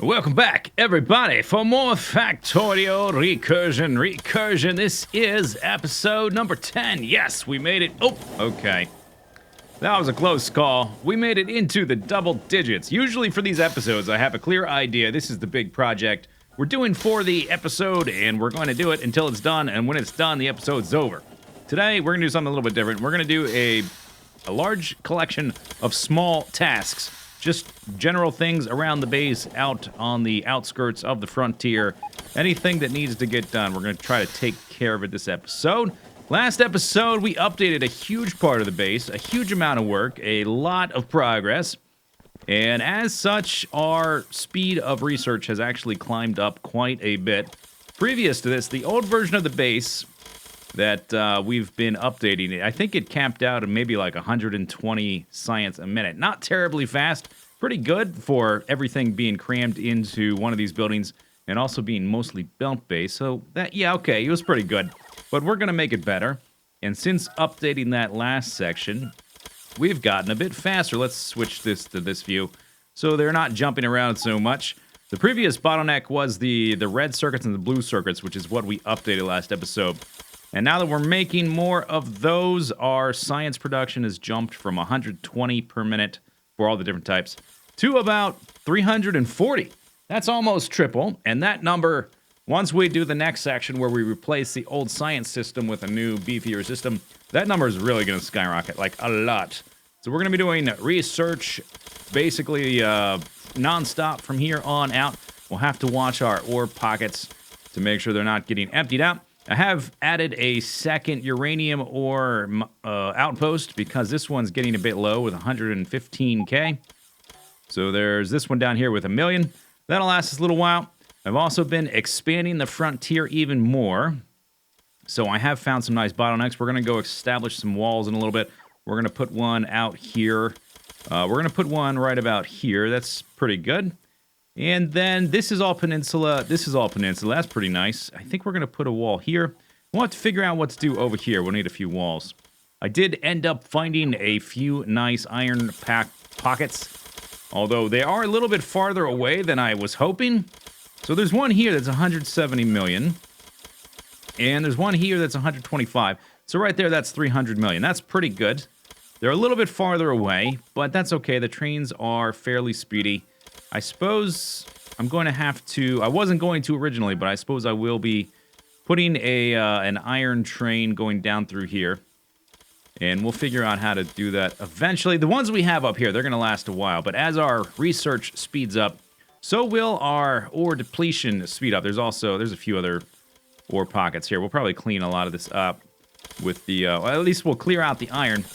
Welcome back, everybody, for more Factorio Recursion. This is episode number 10. Yes, we made it. Oh, okay. That was a close call. We made it into the double digits. Usually for these episodes, I have a clear idea. This is the big project we're doing for the episode, and we're going to do it until it's done, and when it's done, the episode's over. Today, we're going to do something a little bit different. We're going to do a large collection of small tasks. Just general things around the base, out on the outskirts of the frontier. Anything that needs to get done, we're going to try to take care of it this episode. Last episode, we updated a huge part of the base, a huge amount of work, a lot of progress. And as such, our speed of research has actually climbed up quite a bit. Previous to this, the old version of the base that we've been updating, I think it capped out at maybe like 120 science a minute. Not terribly fast, pretty good for everything being crammed into one of these buildings and also being mostly belt-based. So that, yeah, okay, it was pretty good. But we're going to make it better. And since updating that last section, we've gotten a bit faster. Let's switch this to this view so they're not jumping around so much. The previous bottleneck was the red circuits and the blue circuits, which is what we updated last episode. And now that we're making more of those, our science production has jumped from 120 per minute for all the different types to about 340. That's almost triple. And that number, once we do the next section where we replace the old science system with a new, beefier system, that number is really going to skyrocket, like a lot. So we're going to be doing research basically nonstop from here on out. We'll have to watch our ore pockets to make sure they're not getting emptied out. I have added a second uranium ore outpost because this one's getting a bit low with 115k. So there's this one down here with 1 million. That'll last us a little while. I've also been expanding the frontier even more. So I have found some nice bottlenecks. We're going to go establish some walls in a little bit. We're going to put one out here. We're going to put one right about here. That's pretty good. And then this is all peninsula. This is all peninsula. That's pretty nice. I think we're going to put a wall here. We'll have to figure out what to do over here. We'll need a few walls. I did end up finding a few nice iron pack pockets, although they are a little bit farther away than I was hoping. So there's one here that's 170 million. And there's one here that's 125. So right there, that's 300 million. That's pretty good. They're a little bit farther away, but that's okay. The trains are fairly speedy. I suppose I'm going to have to... I wasn't going to originally, but I suppose I will be putting an iron train going down through here. And we'll figure out how to do that eventually. The ones we have up here, they're going to last a while. But as our research speeds up, so will our ore depletion speed up. There's a few other ore pockets here. We'll probably clean a lot of this up with the... well, at least we'll clear out the iron.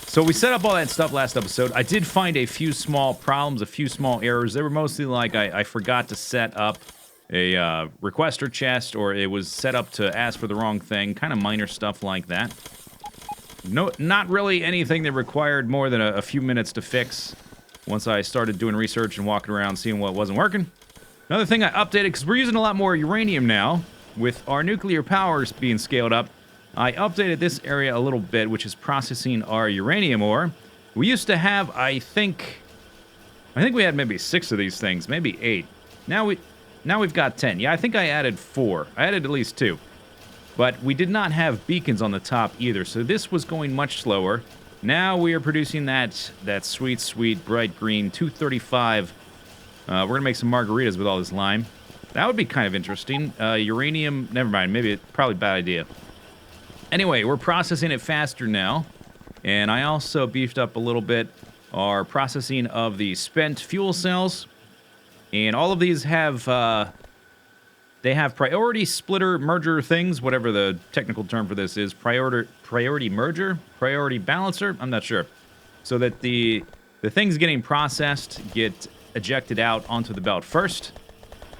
So we set up all that stuff last episode. I did find a few small problems, a few small errors. They were mostly like I forgot to set up a requester chest, or it was set up to ask for the wrong thing. Kind of minor stuff like that. No, not really anything that required more than a few minutes to fix once I started doing research and walking around seeing what wasn't working. Another thing I updated, because we're using a lot more uranium now, with our nuclear powers being scaled up, I updated this area a little bit, which is processing our uranium ore. We used to have, I think we had maybe 6 of these things, maybe 8. Now we've got 10. Yeah, I think I added 4. I added at least 2. But we did not have beacons on the top either, so this was going much slower. Now we are producing that sweet, sweet, bright green 235. We're going to make some margaritas with all this lime. That would be kind of interesting. Uranium, never mind, probably a bad idea. Anyway, we're processing it faster now, and I also beefed up a little bit our processing of the spent fuel cells, and all of these have, they have priority splitter merger things, whatever the technical term for this is, priority merger, priority balancer, I'm not sure, so that the things getting processed get ejected out onto the belt first.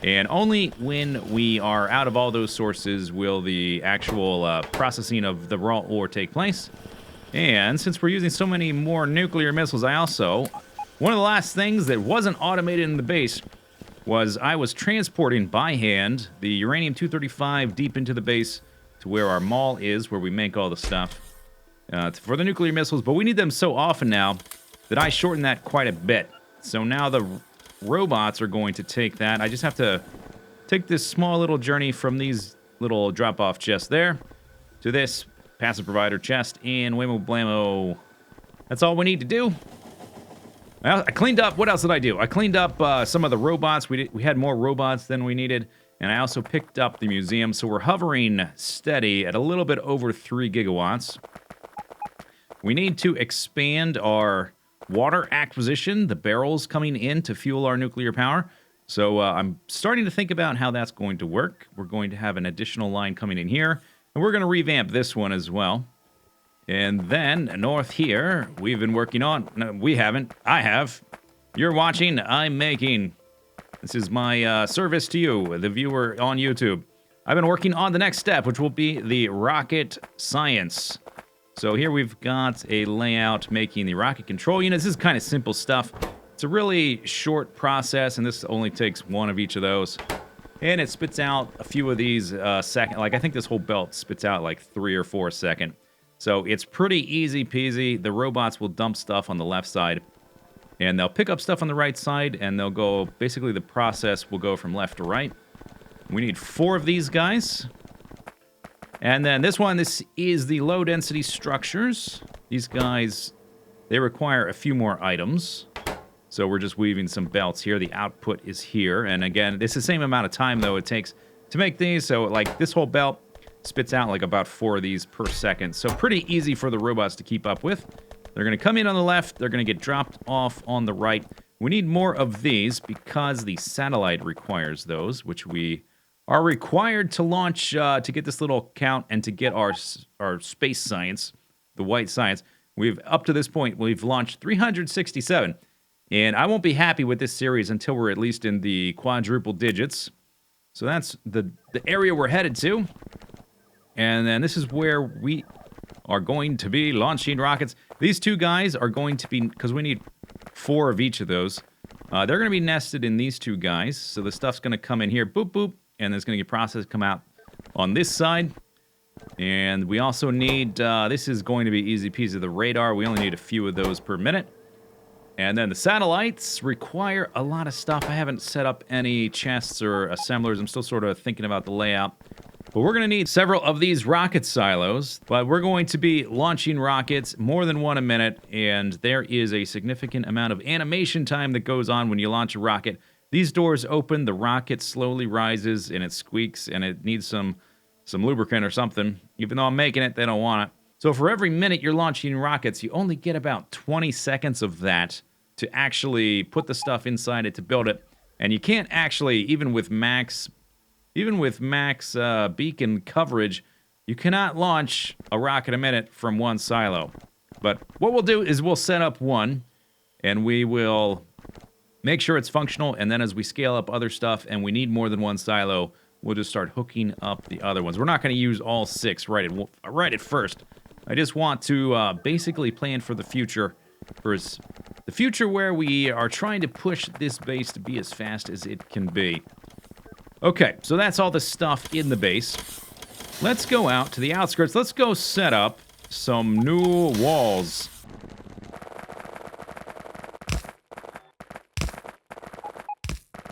And only when we are out of all those sources will the actual processing of the raw ore take place. And since we're using so many more nuclear missiles, one of the last things that wasn't automated in the base was I was transporting by hand the uranium-235 deep into the base to where our mall is, where we make all the stuff for the nuclear missiles. But we need them so often now that I shortened that quite a bit. So now robots are going to take that. I just have to take this small little journey from these little drop-off chests there to this passive provider chest, and whammo blammo. That's all we need to do. I cleaned up. What else did I do? I cleaned up some of the robots. We had more robots than we needed, and I also picked up the museum. So we're hovering steady at a little bit over 3 gigawatts. We need to expand our water acquisition, the barrels coming in to fuel our nuclear power. So I'm starting to think about how that's going to work. We're going to have an additional line coming in here, and we're going to revamp this one as well. And then north here, we've been working on... No, we haven't. I have. You're watching, I'm making. This is my service to you, the viewer on YouTube. I've been working on the next step, which will be the rocket science. So here we've got a layout making the rocket control units. This is kind of simple stuff. It's a really short process, and this only takes one of each of those. And it spits out a few of these second. Like, I think this whole belt spits out like 3 or 4 a second. So it's pretty easy peasy. The robots will dump stuff on the left side, and they'll pick up stuff on the right side, and they'll go, basically the process will go from left to right. We need 4 of these guys. And then this is the low density structures. These guys, they require a few more items. So we're just weaving some belts here. The output is here. And again, it's the same amount of time, though, it takes to make these. So, like, this whole belt spits out, like, about 4 of these per second. So pretty easy for the robots to keep up with. They're going to come in on the left. They're going to get dropped off on the right. We need more of these because the satellite requires those, which we are required to launch to get this little count and to get our space science, the white science. Up to this point, we've launched 367. And I won't be happy with this series until we're at least in the quadruple digits. So that's the area we're headed to. And then this is where we are going to be launching rockets. These 2 guys are going to be, because we need 4 of each of those, they're going to be nested in these 2 guys. So the stuff's going to come in here, boop, boop, and it's going to get processed, come out on this side. And we also need, this is going to be easy peasy, the radar. We only need a few of those per minute. And then the satellites require a lot of stuff. I haven't set up any chests or assemblers. I'm still sort of thinking about the layout. But we're going to need several of these rocket silos. But we're going to be launching rockets more than 1 a minute. And there is a significant amount of animation time that goes on when you launch a rocket. These doors open, the rocket slowly rises, and it squeaks, and it needs some lubricant or something. Even though I'm making it, they don't want it. So for every minute you're launching rockets, you only get about 20 seconds of that to actually put the stuff inside it to build it. And you can't actually, even with max beacon coverage, you cannot launch a rocket a minute from one silo. But what we'll do is we'll set up one, and we will make sure it's functional, and then as we scale up other stuff and we need more than one silo, we'll just start hooking up the other ones. We're not going to use all 6 right at first. I just want to basically plan for the future. For the future where we are trying to push this base to be as fast as it can be. Okay, so that's all the stuff in the base. Let's go out to the outskirts. Let's go set up some new walls.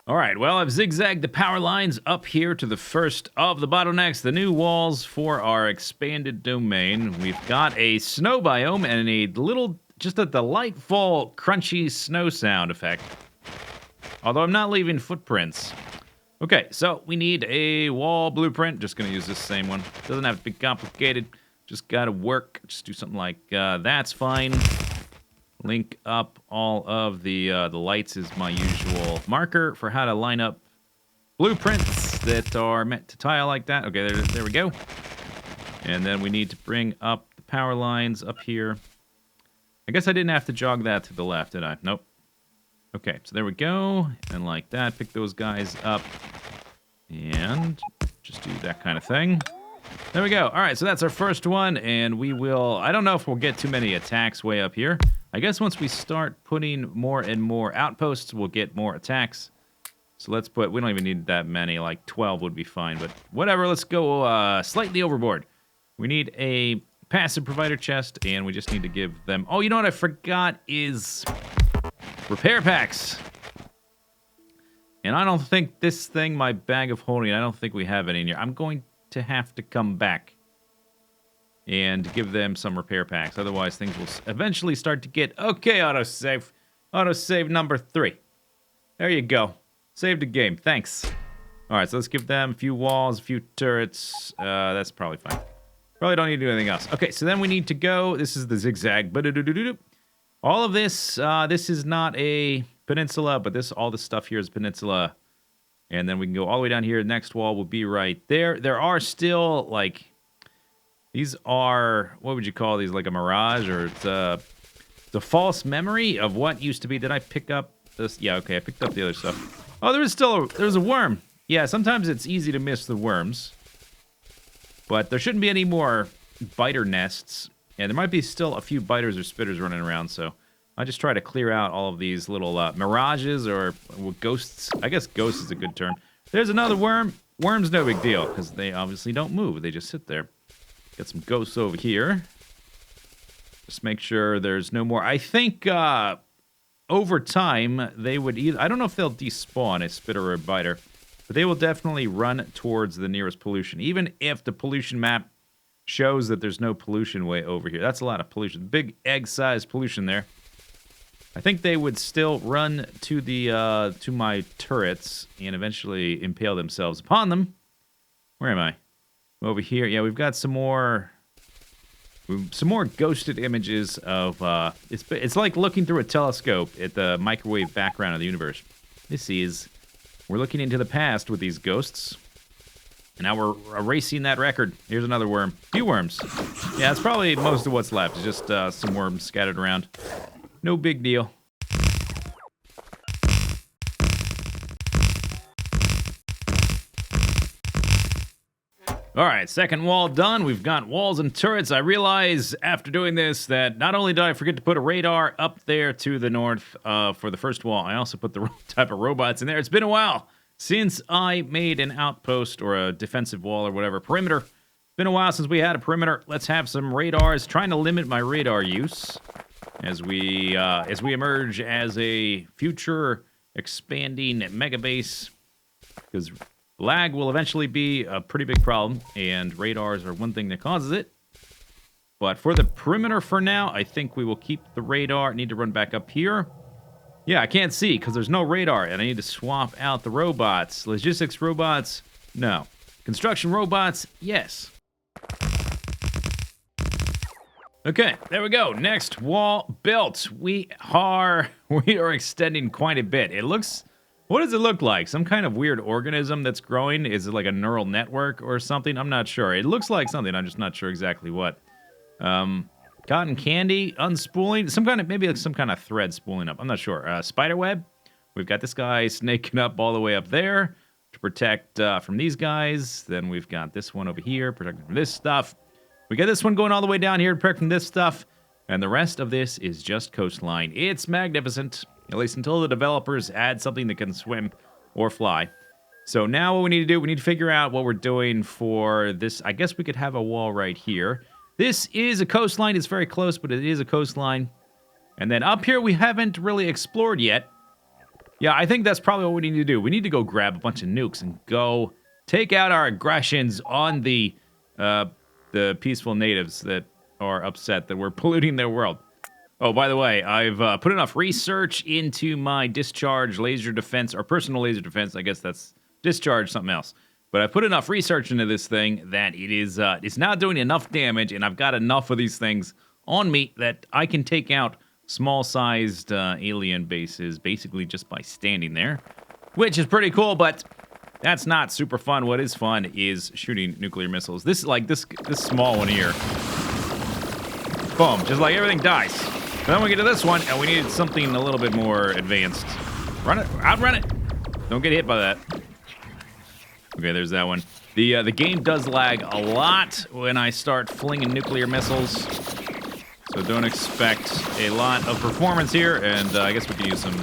All right, well, I've zigzagged the power lines up here to the first of the bottlenecks, the new walls for our expanded domain. We've got a snow biome and just a delightful, crunchy snow sound effect. Although I'm not leaving footprints. Okay, so we need a wall blueprint. Just going to use this same one. Doesn't have to be complicated. Just got to work. Just do something like that's fine. Link up all of the lights is my usual marker for how to line up blueprints that are meant to tile like that. Okay, there we go. And then we need to bring up the power lines up here. I guess I didn't have to jog that to the left, did I? Nope. Okay, so there we go. And like that, pick those guys up. And just do that kind of thing. There we go. All right, so that's our first one. And we will... I don't know if we'll get too many attacks way up here. I guess once we start putting more and more outposts, we'll get more attacks. So let's put... We don't even need that many. Like 12 would be fine. But whatever, let's go slightly overboard. We need a passive provider chest, and we just need to give them... Oh, you know what I forgot is repair packs. And I don't think this thing, my bag of holding, I don't think we have any in here. I'm going to have to come back and give them some repair packs. Otherwise, things will eventually start to get... Okay, autosave. Autosave number 3. There you go. Saved the game. Thanks. All right, so let's give them a few walls, a few turrets. That's probably fine. Probably don't need to do anything else. Okay, so then we need to go... This is the zigzag. All of this, this is not a peninsula, but all this stuff here is peninsula. And then we can go all the way down here. The next wall will be right there. There are still, like... These are... What would you call these? Like a mirage? Or it's the false memory of what used to be. Did I pick up this? Yeah, okay, I picked up the other stuff. Oh, there's a worm. Yeah, sometimes it's easy to miss the worms. But there shouldn't be any more biter nests. And there might be still a few biters or spitters running around, so I just try to clear out all of these little mirages or ghosts. I guess ghost is a good term. There's another worm. Worm's no big deal, because they obviously don't move. They just sit there. Got some ghosts over here. Just make sure there's no more. I think over time, they would either... I don't know if they'll despawn a spitter or a biter, but they will definitely run towards the nearest pollution, even if the pollution map shows that there's no pollution way over here. That's a lot of pollution. Big egg-sized pollution there. I think they would still run to the to my turrets and eventually impale themselves upon them. Where am I? Over here. Yeah, we've got some more ghosted images of... It's like looking through a telescope at the microwave background of the universe. We're looking into the past with these ghosts. And now we're erasing that record. Here's another worm. Few worms. Yeah, that's probably most of what's left. It's just some worms scattered around. No big deal. All right, second wall done. We've got walls and turrets. I realize after doing this that not only did I forget to put a radar up there to the north for the first wall, I also put the wrong type of robots in there. It's been a while since I made an outpost or a defensive wall or whatever. Perimeter. It's been a while since we had a perimeter. Let's have some radars. Trying to limit my radar use as we emerge as a future expanding mega base, because lag will eventually be a pretty big problem, and radars are one thing that causes it. But for the perimeter for now, I think we will keep the radar. I need to run back up here. Yeah, I can't see because there's no radar, and I need to swap out the robots. Logistics robots, no. Construction robots, yes. Okay, there we go. Next wall built. We are extending quite a bit. It looks... What does it look like? Some kind of weird organism that's growing? Is it like a neural network or something? I'm not sure. It looks like something. I'm just not sure exactly what. Cotton candy, unspooling. Maybe like some kind of thread spooling up. I'm not sure. Spider web. We've got this guy snaking up all the way up there to protect from these guys. Then we've got this one over here protecting from this stuff. We got this one going all the way down here to protect from this stuff. And the rest of this is just coastline. It's magnificent. At least until the developers add something that can swim or fly. So now what we need to do, we need to figure out what we're doing for this. I guess we could have a wall right here. This is a coastline. It's very close, but it is a coastline. And then up here we haven't really explored yet. Yeah, I think that's probably what we need to do. We need to go grab a bunch of nukes and go take out our aggressions on the peaceful natives that are upset that we're polluting their world. Oh, by the way, I've put enough research into my discharge laser defense, or personal laser defense. I guess that's discharge something else. But I put enough research into this thing that it's now doing enough damage, and I've got enough of these things on me that I can take out small-sized alien bases basically just by standing there, which is pretty cool, but that's not super fun. What is fun is shooting nuclear missiles. This small one here. Boom, just like everything dies. But then we get to this one, and we needed something a little bit more advanced. Run it, outrun it. Don't get hit by that. Okay, there's that one. The game does lag a lot when I start flinging nuclear missiles, so don't expect a lot of performance here. And I guess we can use some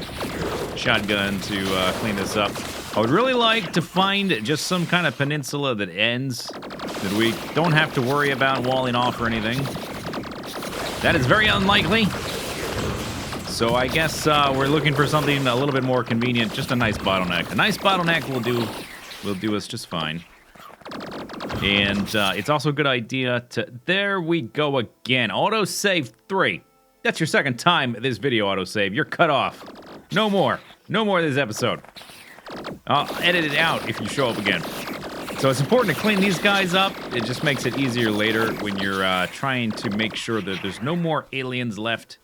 shotgun to clean this up. I would really like to find just some kind of peninsula that ends, that we don't have to worry about walling off or anything. That is very unlikely. So I guess we're looking for something a little bit more convenient. Just a nice bottleneck. A nice bottleneck will do us just fine. And it's also a good idea to... There we go again. Autosave 3. That's your second time this video autosave. You're cut off. No more. No more of this episode. I'll edit it out if you show up again. So it's important to clean these guys up. It just makes it easier later when you're trying to make sure that there's no more aliens left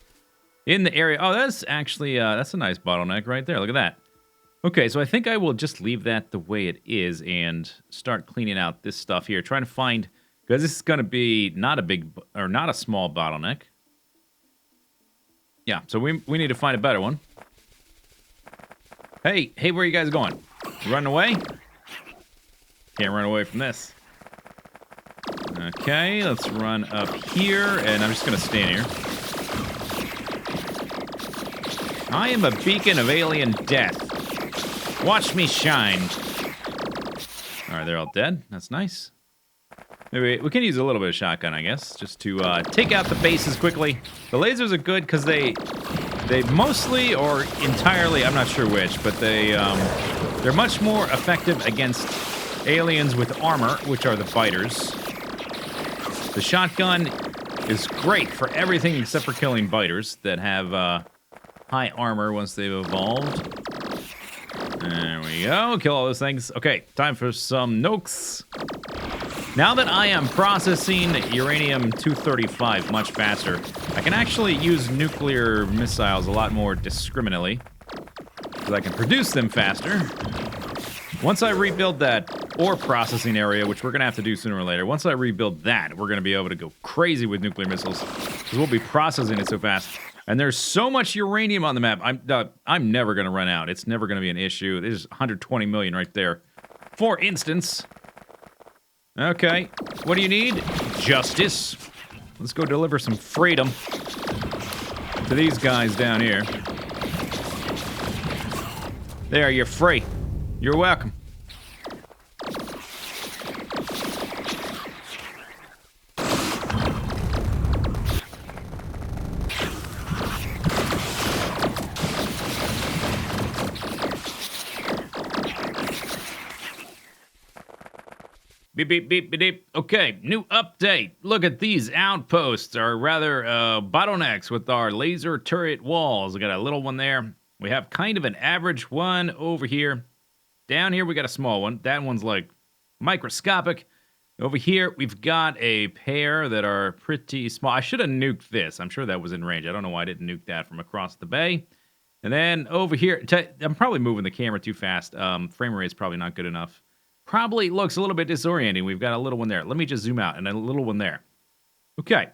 in the area. Oh, that's actually... that's a nice bottleneck right there. Look at that. Okay, so I think I will just leave that the way it is and start cleaning out this stuff here. Trying to find, because this is going to be not a big, or not a small bottleneck. Yeah, so we need to find a better one. Hey, where are you guys going? You running away? Can't run away from this. Okay, let's run up here, and I'm just going to stand here. I am a beacon of alien death. Watch me shine. Alright, they're all dead. That's nice. Maybe we can use a little bit of shotgun, I guess, just to take out the bases quickly. The lasers are good because they mostly or entirely, I'm not sure which, but they're much more effective against aliens with armor, which are the biters. The shotgun is great for everything except for killing biters that have high armor once they've evolved. There we go. Kill all those things. Okay, time for some nukes. Now that I am processing uranium-235 much faster, I can actually use nuclear missiles a lot more discriminately, because I can produce them faster. Once I rebuild that ore processing area, which we're going to have to do sooner or later, once I rebuild that, we're going to be able to go crazy with nuclear missiles, because we'll be processing it so fast. And there's so much uranium on the map. I'm never going to run out. It's never going to be an issue. There's 120 million right there. For instance. Okay. What do you need? Justice. Let's go deliver some freedom to these guys down here. There, you're free. You're welcome. Beep, beep, beep, beep, beep. Okay, new update. Look at these outposts, or rather, bottlenecks with our laser turret walls. We got a little one there. We have kind of an average one over here. Down here, we got a small one. That one's like microscopic. Over here, we've got a pair that are pretty small. I should have nuked this. I'm sure that was in range. I don't know why I didn't nuke that from across the bay. And then over here, I'm probably moving the camera too fast. Frame rate is probably not good enough. Probably looks a little bit disorienting. We've got a little one there. Let me just zoom out, and a little one there. Okay,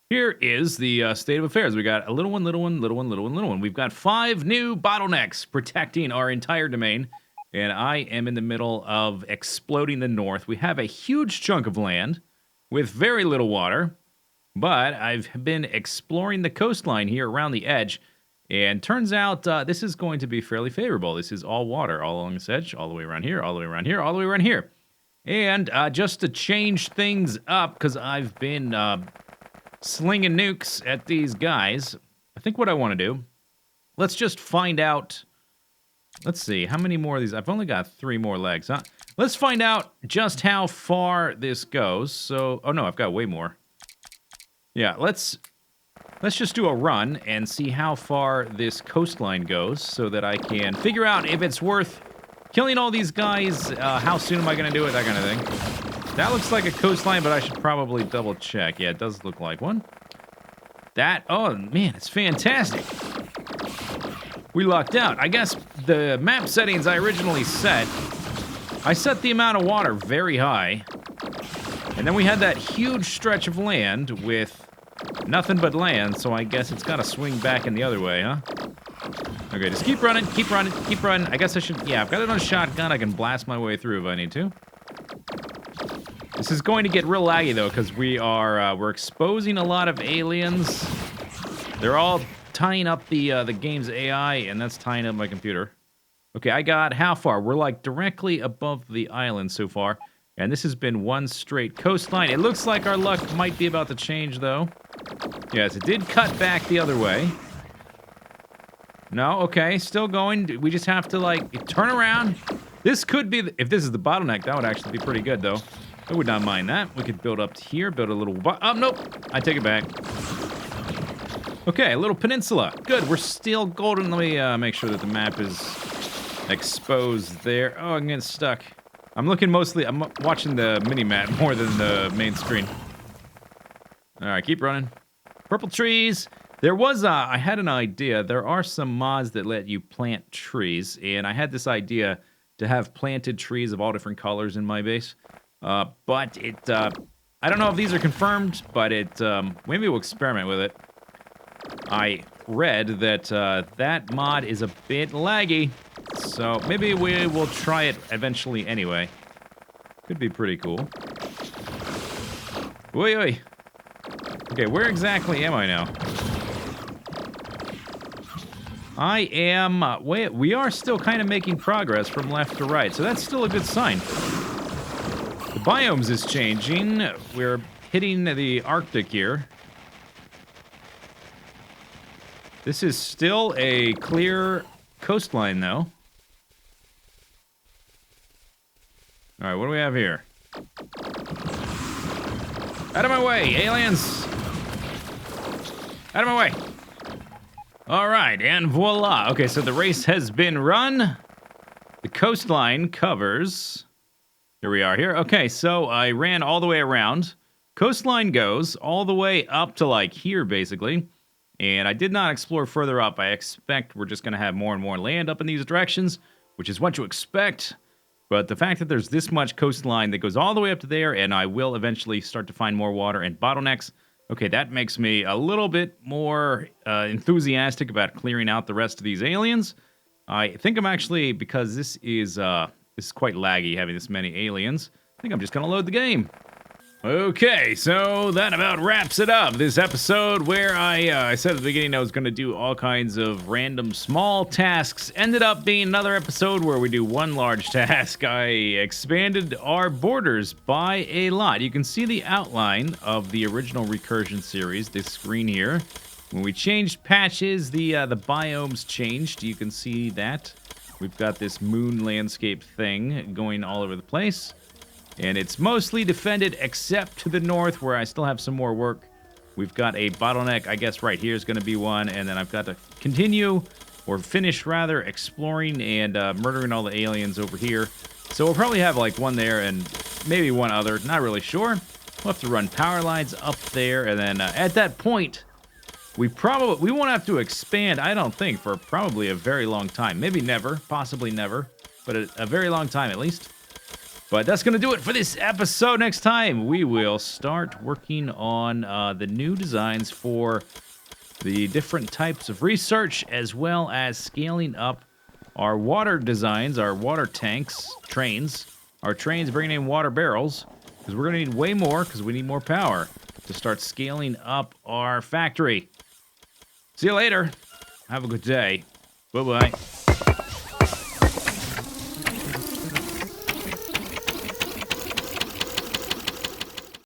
here is the state of affairs. We got a little one, little one, little one, little one, little one. We've got 5 new bottlenecks protecting our entire domain, and I am in the middle of exploding the north. We have a huge chunk of land with very little water, but I've been exploring the coastline here around the edge, and turns out this is going to be fairly favorable. This is all water all along this edge, all the way around here, all the way around here, all the way around here. And just to change things up, because I've been slinging nukes at these guys, I think what I want to do, let's just find out, let's see, how many more of these? I've only got 3 more legs, huh? Let's find out just how far this goes. So, oh no, I've got way more. Yeah, let's just do a run and see how far this coastline goes so that I can figure out if it's worth killing all these guys. How soon am I going to do it? That kind of thing. That looks like a coastline, but I should probably double check. Yeah, it does look like one. That, oh man, it's fantastic. We lucked out. I guess the map settings I originally set, I set the amount of water very high. And then we had that huge stretch of land with nothing but land, so I guess it's got to swing back in the other way, huh? Okay, just keep running, keep running, keep running. I guess I should, yeah, I've got it on a shotgun. I can blast my way through if I need to. This is going to get real laggy, though, because we're exposing a lot of aliens. They're all tying up the game's AI, and that's tying up my computer. Okay, I got how far? We're, like, directly above the island so far. And this has been one straight coastline. It looks like our luck might be about to change, though. Yes, it did cut back the other way. No, okay, still going. We just have to, like, turn around. This could be, if this is the bottleneck, that would actually be pretty good, though. I would not mind that. We could build up to here, build a little... Oh, nope. I take it back. Okay, a little peninsula. Good, we're still golden. Let me make sure that the map is exposed there. Oh, I'm getting stuck. I'm watching the mini-map more than the main screen. All right, keep running. Purple trees. There was, I had an idea. There are some mods that let you plant trees, and I had this idea to have planted trees of all different colors in my base. But I don't know if these are confirmed, but maybe we'll experiment with it. I read that that mod is a bit laggy, so maybe we will try it eventually anyway. Could be pretty cool. Oi, oi. Okay, where exactly am I now? I am, we are still kind of making progress from left to right, so that's still a good sign. The biomes is changing. We're hitting the Arctic here. This is still a clear coastline, though. All right, what do we have here? Out of my way, aliens! Out of my way! All right, and voila. Okay, so the race has been run. The coastline covers... Here we are here. Okay, so I ran all the way around. Coastline goes all the way up to, like, here, basically. And I did not explore further up. I expect we're just going to have more and more land up in these directions, which is what you expect. But the fact that there's this much coastline that goes all the way up to there, and I will eventually start to find more water and bottlenecks, okay, that makes me a little bit more enthusiastic about clearing out the rest of these aliens. I think I'm actually, because this is quite laggy having this many aliens, I think I'm just going to load the game. Okay, so that about wraps it up. This episode where I said at the beginning I was going to do all kinds of random small tasks ended up being another episode where we do one large task. I expanded our borders by a lot. You can see the outline of the original Recursion series, this screen here. When we changed patches, the biomes changed. You can see that. We've got this moon landscape thing going all over the place. And it's mostly defended except to the north where I still have some more work. We've got a bottleneck, I guess right here is going to be one. And then I've got to continue, or finish rather, exploring and murdering all the aliens over here. So we'll probably have like one there and maybe one other. Not really sure. We'll have to run power lines up there. And then at that point, we won't have to expand, I don't think, for probably a very long time. Maybe never, possibly never, but a very long time at least. But that's going to do it for this episode. Next time, we will start working on the new designs for the different types of research, as well as scaling up our water designs, our water tanks, trains. Our trains bringing in water barrels, because we're going to need way more, because we need more power to start scaling up our factory. See you later. Have a good day. Bye-bye.